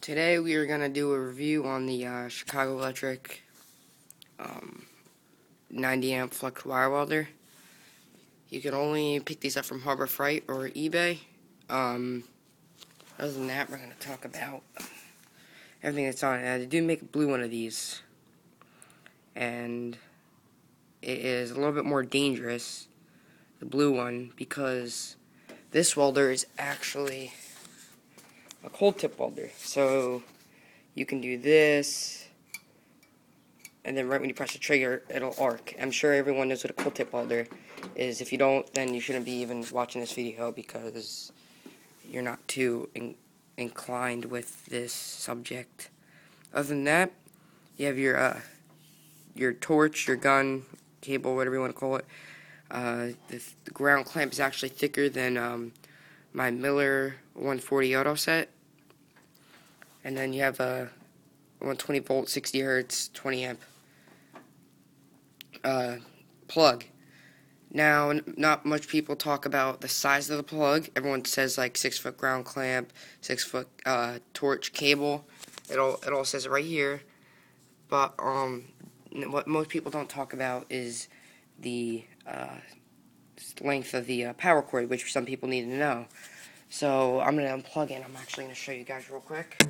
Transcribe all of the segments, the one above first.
Today we are going to do a review on the Chicago Electric 90 amp Flux wire welder. You can only pick these up from Harbor Freight or eBay. Other than that, we're going to talk about everything that's on it. Now, they do make a blue one of these, and it is a little bit more dangerous, the blue one, because this welder is actually a cold tip welder. So you can do this, and then right when you press the trigger, it'll arc. I'm sure everyone knows what a cold tip welder is. If you don't, then you shouldn't be even watching this video because you're not too inclined with this subject. Other than that, you have your torch, your gun, cable, whatever you want to call it. The ground clamp is actually thicker than my Miller 140 auto set. And then you have a 120 volt, 60 hertz, 20 amp plug. Now, not much people talk about the size of the plug. Everyone says like 6-foot ground clamp, 6-foot torch cable. It all says it right here. But what most people don't talk about is the length of the power cord, which some people need to know. So I'm going to unplug it. I'm actually going to show you guys real quick.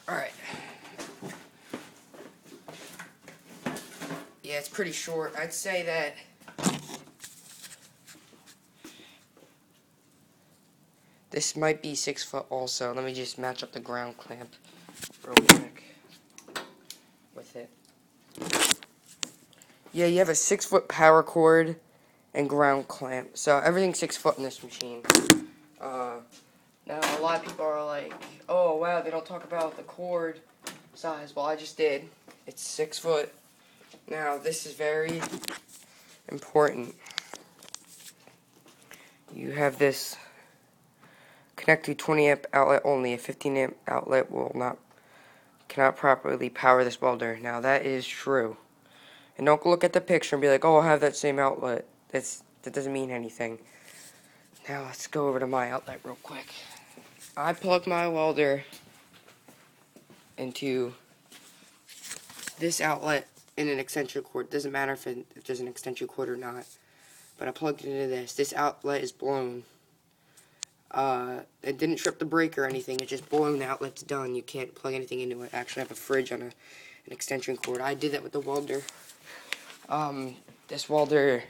Alright. Yeah, it's pretty short. I'd say that this might be 6 foot also. Let me just match up the ground clamp real quick with it. Yeah, you have a 6-foot power cord and ground clamp. So everything's 6 foot in this machine. Now a lot of people are like, oh wow, they don't talk about the cord size. Well, I just did. It's 6 foot. Now this is very important. You have this connect to 20 amp outlet only. A 15 amp outlet cannot properly power this welder. Now that is true. And don't look at the picture and be like, oh, I have that same outlet. That doesn't mean anything. Now let's go over to my outlet real quick. I plug my welder into this outlet in an extension cord. Doesn't matter if there's an extension cord or not. But I plugged it into this. This outlet is blown. It didn't trip the breaker or anything. It's just blown. The outlet's done. You can't plug anything into it. I actually have a fridge on an extension cord. I did that with the welder. This welder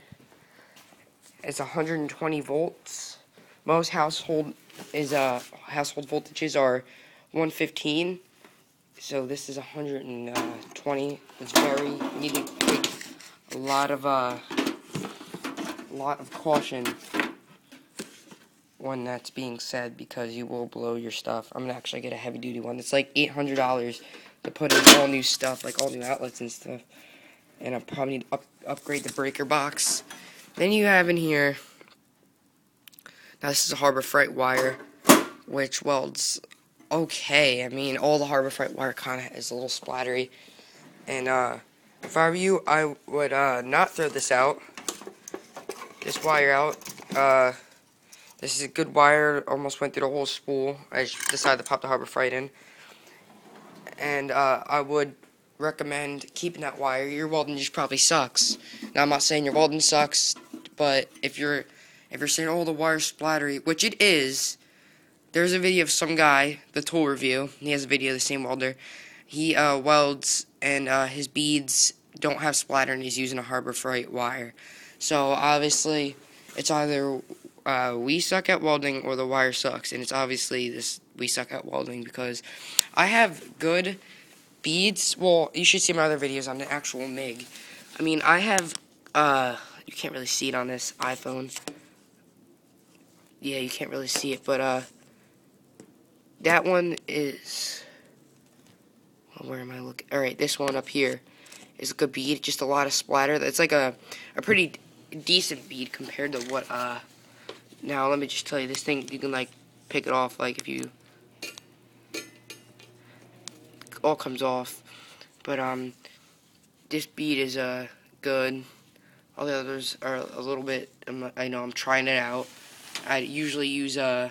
is 120 volts. Most household voltages are 115. So this is 120. It's very, you need to take a lot of caution when that's being said, because you will blow your stuff. I'm gonna actually get a heavy duty one. It's like $800 to put in all new stuff, like all new outlets and stuff. And I probably need to upgrade the breaker box. Then you have in here, now this is a Harbor Freight wire, which welds okay. I mean, all the Harbor Freight wire kind of is a little splattery. And if I were you, I would not throw this out. This wire out. This is a good wire. Almost went through the whole spool. I just decided to pop the Harbor Freight in. And I would recommend keeping that wire. Your welding just probably sucks. Now, I'm not saying your welding sucks, but if you're saying, oh, the wire's splattery, which it is, there's a video of some guy, the tool review. He has a video of the same welder. He welds, and his beads don't have splatter, and he's using a Harbor Freight wire. So obviously, it's either we suck at welding or the wire sucks, and it's obviously this we suck at welding, because I have good beads. Well, you should see my other videos on the actual MIG. I mean, I have you can't really see it on this iPhone. Yeah, you can't really see it, but that one is, well, where am I looking? Alright, this one up here is a good bead, just a lot of splatter. It's like a pretty decent bead compared to what now let me just tell you, this thing, you can like pick it off, like if you, all comes off. But this bead is good. All the others are a little bit, I know I'm trying it out. I usually use an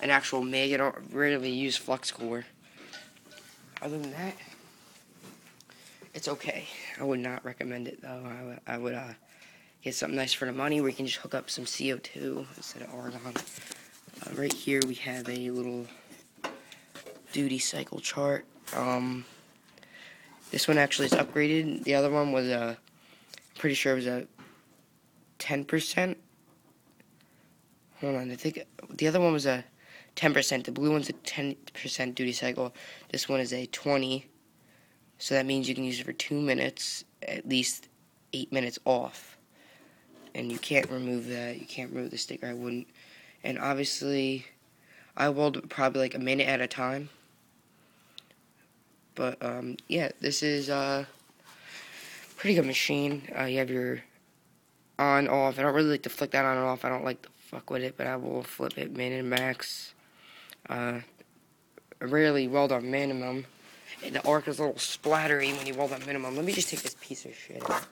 actual MIG. I don't rarely use Flux core. Other than that, it's okay. I would not recommend it though. I would get something nice for the money where you can just hook up some CO2 instead of argon. Right here we have a little duty cycle chart. This one actually is upgraded. The other one was pretty sure it was a 10%. Hold on, I think the other one was a 10%. The blue one's a 10% duty cycle. This one is a 20. So that means you can use it for 2 minutes, at least 8 minutes off. And you can't remove that. You can't remove the sticker. I wouldn't. And obviously, I weld probably like a minute at a time. But yeah, this is a pretty good machine. You have your on, off. I don't really like to flick that on and off. I don't like to fuck with it, but I will flip it min and max. I rarely weld on minimum. And the arc is a little splattery when you weld on minimum. Let me just take this piece of shit out.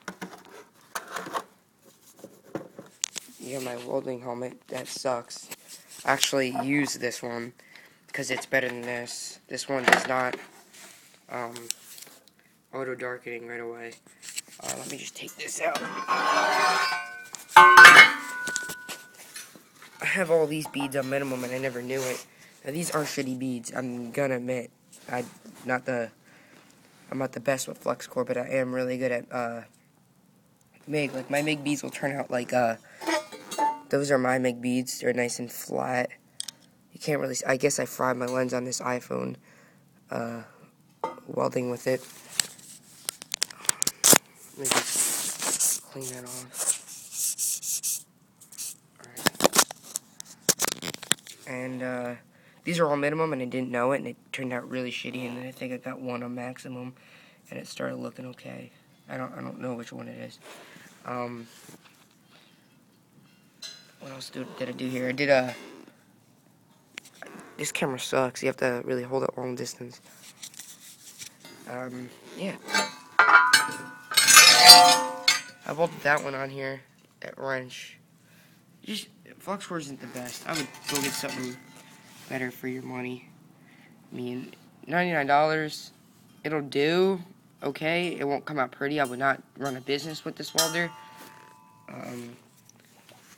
You have my welding helmet. That sucks. I actually use this one because it's better than this. This one does not auto darkening right away. Let me just take this out. I have all these beads on minimum and I never knew it. Now these are shitty beads, I'm gonna admit. I'm not the best with flux core, but I am really good at MIG. Like my MIG beads will turn out like those are my MIG beads. They're nice and flat. You can't really I guess I fried my lens on this iPhone welding with it. Let me just clean that off. And these are all minimum, and I didn't know it, and it turned out really shitty. And then I think I got one on maximum, and it started looking okay. I don't know which one it is. What else did I do here? I did this camera sucks. You have to really hold it long distance. Yeah. I welded that one on here, that wrench. Just flux core isn't the best. I would go get something better for your money. I mean, $99, it'll do okay. It won't come out pretty. I would not run a business with this welder.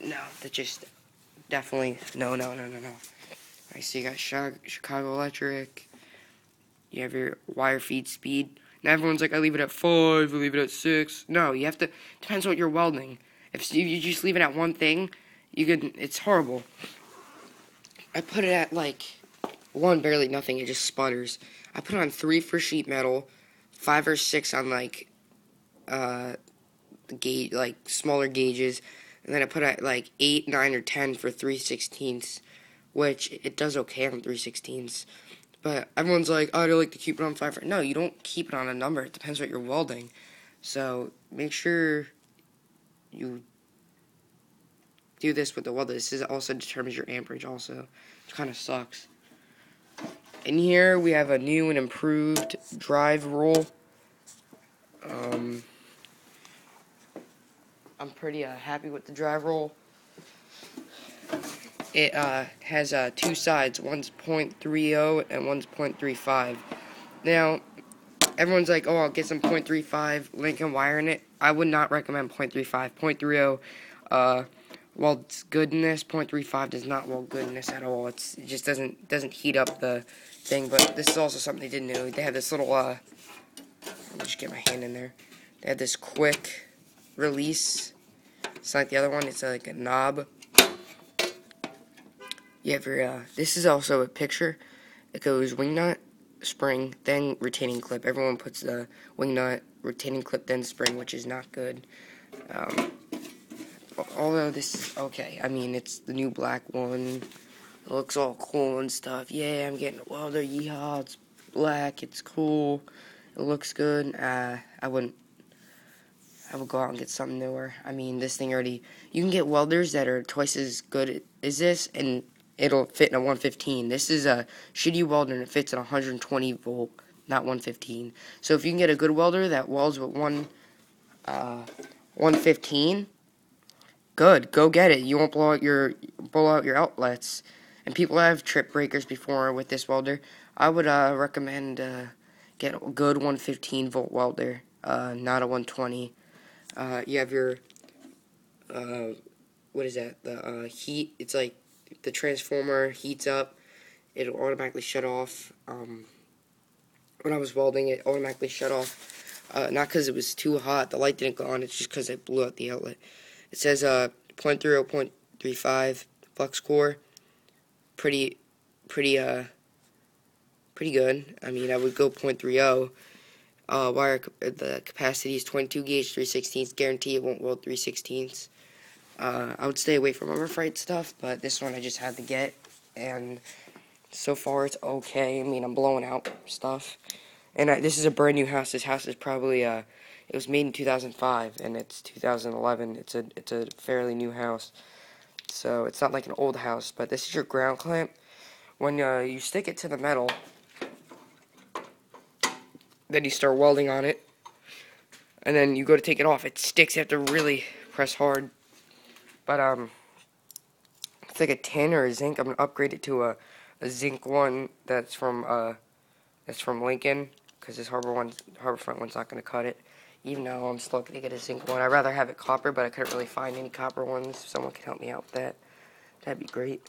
No, that just definitely no. Alright, so you got Chicago Electric. You have your wire feed speed. Now everyone's like, I leave it at 5, I leave it at 6. No, you have to, depends on what you're welding. If you just leave it at one thing, it's horrible. I put it at like 1, barely nothing, it just sputters. I put it on 3 for sheet metal, 5 or 6 on like gauge, like smaller gauges, and then I put it at like 8, 9, or 10 for 3/16, which it does okay on 3/16. But everyone's like, oh, I like to keep it on 5. No, you don't keep it on a number. It depends what you're welding. So make sure you do this with the welder. This also determines your amperage also. It kind of sucks. In here, we have a new and improved drive roll. I'm pretty happy with the drive roll. It has 2 sides. One's .30 and one's .35. Now, everyone's like, oh, I'll get some .35 Lincoln wire in it. I would not recommend .35. .30, well, it's good in this. .35 does not weld good in this at all. It just doesn't heat up the thing. But this is also something they didn't know. They have this little, let me just get my hand in there. They have this quick release. It's like the other one. It's like a knob. You have your, this is also a picture. It goes wing nut, spring, then retaining clip. Everyone puts the wing nut, retaining clip, then spring, which is not good. Although this is okay. I mean, it's the new black one. It looks all cool and stuff. Yeah, I'm getting a welder. Yeehaw, it's black. It's cool. It looks good. I would go out and get something newer. I mean, this thing already, you can get welders that are twice as good as this, and it'll fit in a 115. This is a shitty welder, and it fits at 120 volt, not 115. So if you can get a good welder that welds with one 115. Good, go get it. You won't blow out your outlets. And people have trip breakers before with this welder. I would recommend get a good 115 volt welder, not a 120. You have your what is that? The heat. It's like the transformer heats up. It'll automatically shut off. When I was welding, it automatically shut off. Not because it was too hot. The light didn't go on. It's just because I blew out the outlet. It says 0.30, 0.35 flux core. Pretty good. I mean, I would go 0.30. Wire, the capacity is 22 gauge, 3/16. Guarantee it won't weld 3/16. I would stay away from freigh stuff, but this one I just had to get, and so far it's okay. I mean, I'm blowing out stuff, and this is a brand new house. This house is probably it was made in 2005, and it's 2011. It's a fairly new house, so it's not like an old house. But this is your ground clamp. When you stick it to the metal, then you start welding on it, and then you go to take it off. It sticks. You have to really press hard. But it's like a tin or a zinc. I'm gonna upgrade it to a zinc one that's from Lincoln, because this Harbor Front one's not gonna cut it. Even though I'm still gonna get a zinc one. I'd rather have it copper, but I couldn't really find any copper ones. If someone could help me out with that, that'd be great.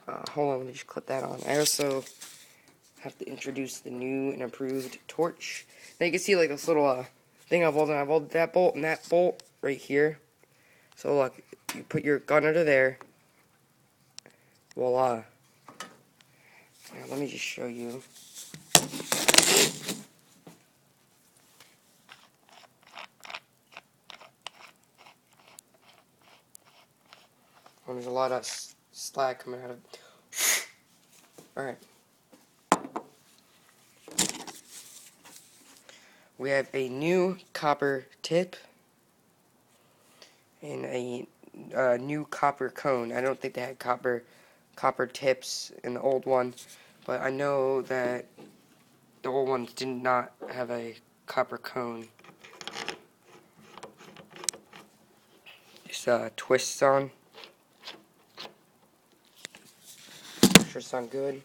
Hold on, let me just clip that on. I also have to introduce the new and improved torch. Now you can see like this little thing I've welded. I've welded that bolt and that bolt right here. So look, you put your gun under there. Voila. Now let me just show you. Oh, there's a lot of slag coming out of it. Alright. We have a new copper tip and a new copper cone. I don't think they had copper tips in the old one, but I know that the old ones did not have a copper cone. Just twists on. Sure sound good.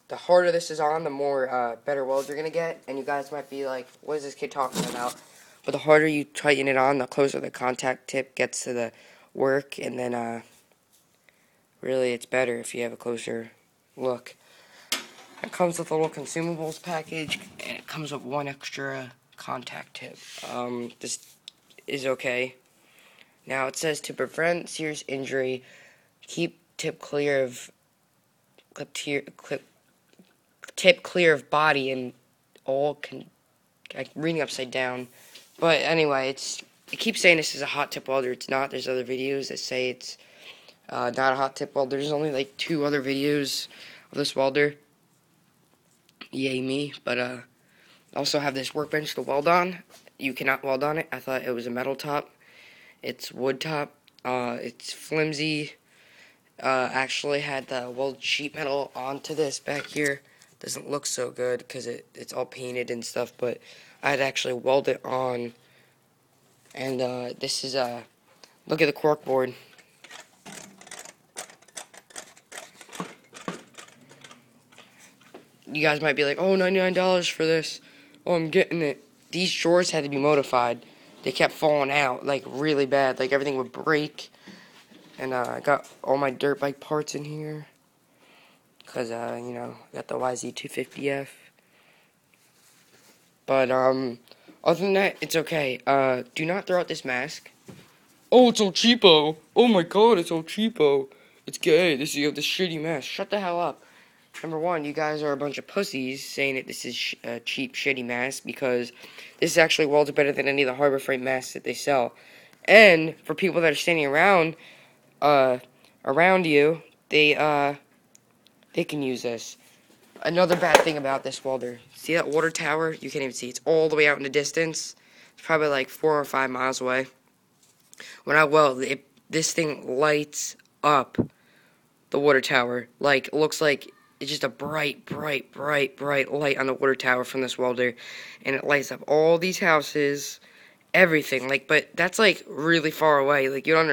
The harder this is on, the more better weld you're gonna get. And you guys might be like, what is this kid talking about? But the harder you tighten it on, the closer the contact tip gets to the work, and then really it's better if you have a closer look. It comes with a little consumables package, and it comes with one extra contact tip. This is okay. Now it says to prevent serious injury, keep tip clear of tip clear of body, and all I'm reading upside down. But anyway, it keeps saying this is a hot tip welder. It's not. There's other videos that say it's not a hot tip welder. There's only like 2 other videos of this welder. Yay me. But I also have this workbench to weld on. You cannot weld on it. I thought it was a metal top. It's wood top. It's flimsy. Actually had the welded sheet metal onto this back here. Doesn't look so good because it's all painted and stuff, but I'd actually weld it on. And this is look at the cork board. You guys might be like, oh, $99 for this. Oh, I'm getting it. These drawers had to be modified. They kept falling out, like, really bad. Like, everything would break. And I got all my dirt bike parts in here. Because, you know, got the YZ250F. But, other than that, it's okay. Do not throw out this mask. Oh, it's all cheapo. Oh my god, it's all cheapo. It's gay. You have this shitty mask. Shut the hell up. Number one, you guys are a bunch of pussies saying that this is a cheap, shitty mask, because this is actually welded better than any of the Harbor Freight masks that they sell. And for people that are standing around you, they can use this. Another bad thing about this welder, see that water tower? You can't even see. It's all the way out in the distance. It's probably like 4 or 5 miles away. When I weld, this thing lights up the water tower. Like, it looks like it's just a bright light on the water tower from this welder, and it lights up all these houses everything. Like, but that's like really far away. Like, you don't